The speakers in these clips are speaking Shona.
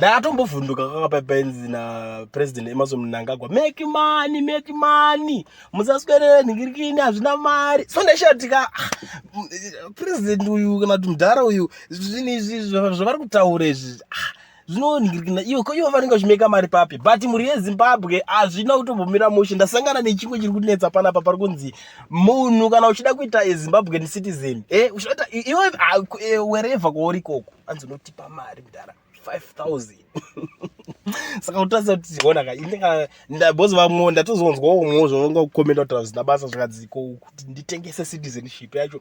ndakatombovhunduka kakapapenzi napresident Emmerson Mnangagwa, make money, musaswere nhingirikini hazvina mari. So ndashatika president uyu kana kuti mudhara uyu zvinhu izvi zvavari kutaura izvi zvinonhingirikina ivo vanenge vachimeka mari papi, but mhuri yeZimbabwe hazvina kutombomira mushe. Ndasangana nechimwe chiri kunetsa panapa pari kunzi munhu kana uchida kuita Zimbabwean citizen uchida iwe wherever kwauri ikoko anzonotipa mari mudhara 5,000. Saka utarisa kuti onaka bosi vamwe ndatozonzwawo umwe zvavanga kukomenda kuti hazvina basa zvakadziko kuti nditengese citizenship yacho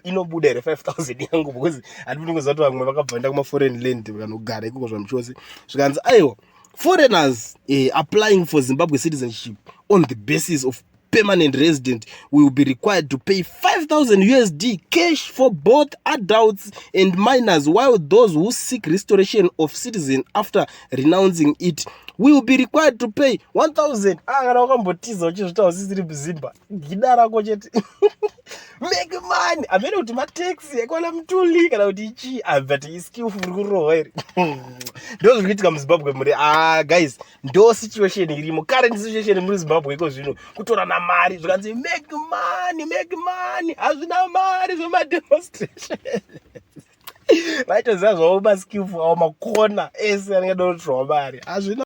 inobuda here 5,000 yangu, because handifuni kuziva kuti vamwe vakabva enda kuma-foreign land vakanogara ikoko zvamuchose zvikanzi aiwa foreigners applying for Zimbabwe citizenship on the basis of permanent resident will be required to pay 5,000 USD cash for both adults and minors, while those who seek restoration of citizen after renouncing it will be required to pay 1,000. Kana wakambotiza uchizvitaura usisiri muzimba gida rako chete make money amene kuti mataxi ekwana mutuli kana kuti ichi but iskillful kurohwa iri ndo zviri kuitika muZimbabwe muri guys, ndo situation irimo, current situation muri Zimbabwe iko zvino kutorana mari zvikanzi make money hazvina mari zvemademonstration vaitoziva zvavo maskillful avo makona ese anenge dotorwa mari hazvina